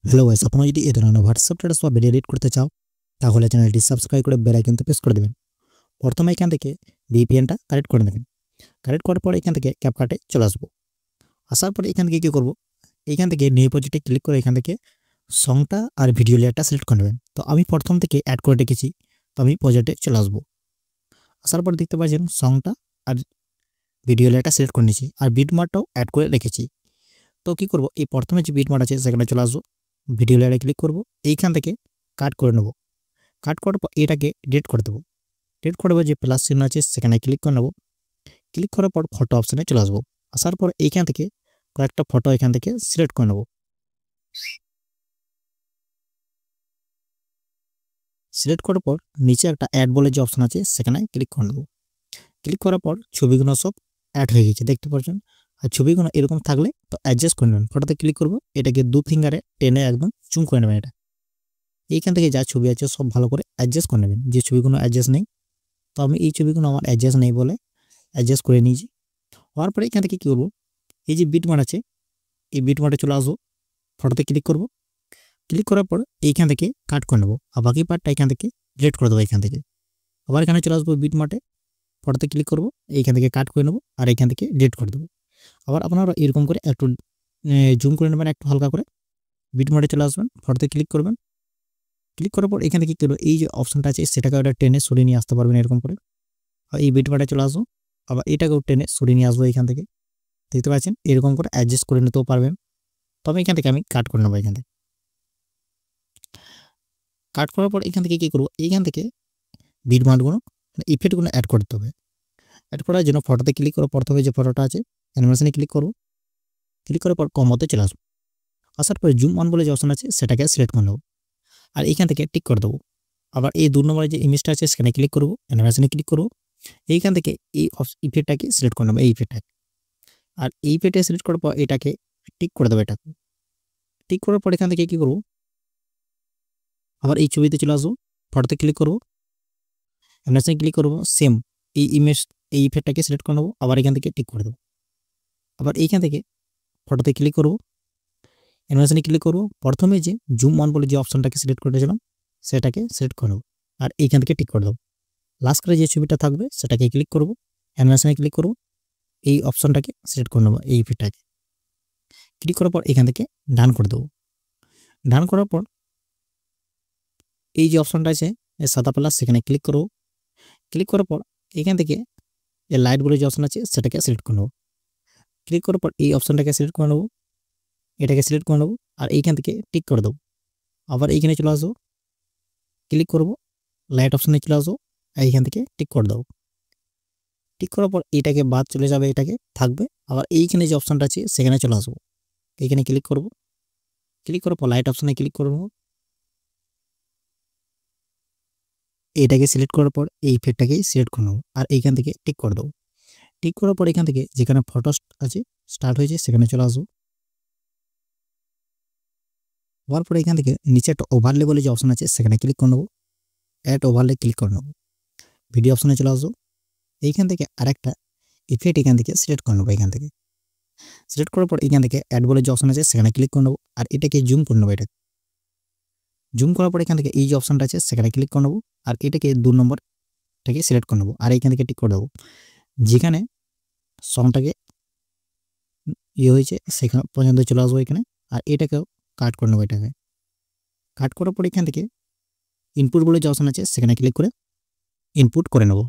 Hello guys, আপনারা যদি এই ধরনের হোয়াটসঅ্যাপ স্ট্যাটাস বা ভিডিও এডিট করতে চাও তাহলে চ্যানেলটি সাবস্ক্রাইব করে বেল আইকনটি প্রেস করে দেবেন। প্রথমে এখান থেকে ভিপিএনটা কানেক্ট করে নেবেন। কানেক্ট করার পর এখান থেকে ক্যাপকাটে চলে আসবো। আসার পর এখান থেকে কি করব, এখান থেকে নিউ প্রজেক্টে ক্লিক করে এখান থেকে সংটা আর ভিডিও লেয়ারটা সিলেক্ট করে নেবেন। তো আমি প্রথম থেকে অ্যাড করে রেখেছি, তো আমি প্রজেক্টে চলে আসবো। আসার পর দেখতে পাচ্ছেন সংটা আর ভিডিও লেয়ারটা সিলেক্ট করে নিয়েছি আর বিটমার্কটাও অ্যাড করে রেখেছি। তো কি করব, এই প্রথমে যে বিটমার্ক আছে সেখানে চলে আসবো, ভিডিও লেয়ারে ক্লিক করব, এইখান থেকে কাট করে নেব। কাট করার পর এটাকে ডিলিট করে দেবো। ডিলিট করে যে প্লাস চিহ্ন আছে সেখানে ক্লিক করে নেব। ক্লিক করার পর ফটো অপশানে চলে আসবো। আসার পর এইখান থেকে কয়েকটা ফটো এখান থেকে সিলেক্ট করে নেব। সিলেক্ট করার পর নিচে একটা অ্যাড বলে যে অপশন আছে সেখানে ক্লিক করে নেব। ক্লিক করার পর ছবিগুলো সব অ্যাড হয়ে গেছে দেখতে পাচ্ছেন। আর ছবিগুলো এরকম থাকলে তো অ্যাডজাস্ট করে নেবেন। ফটোতে ক্লিক করব, এটাকে দু ফিঙ্গারে টেনে একদম জুম করে নেবেন। এটা এইখান থেকে যা ছবি আছে সব ভালো করে অ্যাডজাস্ট করে নেবেন। যে ছবিগুলো অ্যাডজাস্ট নেই, তো আমি এই ছবিগুলো আমার অ্যাডজাস্ট নেই বলে অ্যাডজাস্ট করে নিয়েছি। হওয়ার পরে এখান থেকে কী করবো, এই যে বিটমার্ক আছে এই বিটমার্কে চলে আসবো, ফটোতে ক্লিক করব। ক্লিক করার পর এইখান থেকে কাট করে নেবো আর বাকি পার্টটা এখান থেকে ডিলিট করে দেবো। এখান থেকে আবার এখানে চলে আসবো বিটমার্কে, ফটোতে ক্লিক করব, এইখান থেকে কাট করে নেবো আর এইখান থেকে ডিলিট করে দেবো। আবার আপনারা এরকম করে একটু জুম করে নেবেন, একটু হালকা করে। বিটমার্কে চলে আসবেন, ফটোতে ক্লিক করবেন। ক্লিক করার পর এখান থেকে কী করবো, এই যে অপশনটা আছে সেটাকে ওটা টেনে সরিয়ে নিয়ে আসতে পারবেন এরকম করে। আর এই বিটমার্কে চলে আসবো, আবার এটাকেও টেনে সরিয়ে নিয়ে আসবো। এখান থেকে দেখতে পাচ্ছেন এরকম করে অ্যাডজাস্ট করে নিতেও পারবেন। তবে এখান থেকে আমি কাট করে নেবো। এখান থেকে কাট করার পর এখান থেকে কী করবো, এইখান থেকে বিটমার্কগুলো ইফেক্টগুলো অ্যাড করতে হবে। অ্যাড করার জন্য ফটোতে ক্লিক করো, প্রথমে যে ফটোটা আছে অ্যানিমেশনে ক্লিক করবো। ক্লিক করার পর কম্বোতে চলে আসবো। আসার পরে জুম অন বলে যে অপশন আছে সেটাকে সিলেক্ট করে নেবো আর এইখান থেকে টিক করে দেবো। আবার এই 2 নম্বরে যে ইমেজটা আছে সেখানে ক্লিক করবো, অ্যানিমেশনে ক্লিক করবো। এইখান থেকে এই ইফেক্টটাকে সিলেক্ট করে নেবো, এই ইফেক্টটাকে। আর এই ইফেক্টে সিলেক্ট করার পর এটাকে টিক করে দেবো। এটাকে টিক করার পর এখান থেকে কী করবো, আবার এই ছবিতে চলে আসবো, ফটোতে ক্লিক করবো, অ্যানিমেশনে ক্লিক করবো, সেম এই ইমেজ এই ইফেক্টটাকে সিলেক্ট করে নেবো, আবার এখান থেকে টিক করে দেবো। আবার এইখান থেকে ফটোতে ক্লিক করবো, অ্যানিমেশনে ক্লিক করবো, প্রথমে যে জুম অন বলে যে অপশনটাকে সিলেক্ট করেছিলাম সেটাকে সিলেক্ট করে নেবো আর এইখান থেকে টিক করে দেবো। লাস্ট করে যে ছবিটা থাকবে সেটাকে ক্লিক করবো, অ্যানিমেশনে ক্লিক করবো, এই অপশনটাকে সিলেক্ট করে নেবো, এই ইফেক্টটাকে। ক্লিক করার পর এখান থেকে ডান করে দেবো। ডান করার পর এই যে অপশনটা আছে সাদা প্লাস সেখানে ক্লিক করবো। ক্লিক করার পর এখান থেকে এই লাইট বলে যে অপশন আছে সেটাকে সিলেক্ট করে নেবো। ক্লিক করার পর এই অপশনটাকে সিলেক্ট করে নেবো, এটাকে সিলেক্ট করে নেবো আর এইখান থেকে টিক করে দেবো। আবার এইখানে চলে আসবো, ক্লিক করবো, লাইট অপশনে চলে আসবো, এইখান থেকে টিক করে দেবো। টিক করার পর এটাকে বাদ চলে যাবে, এটাকে থাকবে। আবার এইখানে যে অপশনটা আছে সেখানে চলে আসবো, এইখানে ক্লিক করব। ক্লিক করার পর লাইট অপশনে ক্লিক করব, এটাকে সিলেক্ট করার পর এই ইফেক্টটাকেই সিলেক্ট করে নেবো আর এইখান থেকে টিক করে দেবো। টিক করার পর এখান থেকে যেখানে ফটো আছে স্টার্ট হয়েছে সেখানে চলে আসবো। হওয়ার পরে এখান থেকে নিচে একটা ওভারলে বলে যে অপশন আছে সেখানে ক্লিক করে নেবো, অ্যাড ওভারলে ক্লিক করে নেবো। ভিডিও অপশনে চলে আসবো, এইখান থেকে আরেকটা ইফেক্ট এখান থেকে সিলেক্ট করে নেবো। এখান থেকে সিলেক্ট করার পর এখান থেকে অ্যাড বলে যে অপশন আছে সেখানে ক্লিক করে নেবো আর এটাকে জুম করে নেবো। এটাকে জুম করার পর এখান থেকে এই যে অপশনটা আছে সেখানে ক্লিক করে নেবো আর এটাকে 2 নম্বরটাকে সিলেক্ট করে নেবো আর এইখান থেকে টিক করে দেবো। যেখানে সংটাকে হয়েছে সেখানে পর্যন্ত চলে আসবো এখানে আর এটাকেও কাট করে নেবো। এটাকে কাট করার পর এখান থেকে ইনপুট বলে যে অপশন আছে সেখানে ক্লিক করে ইনপুট করে নেবো।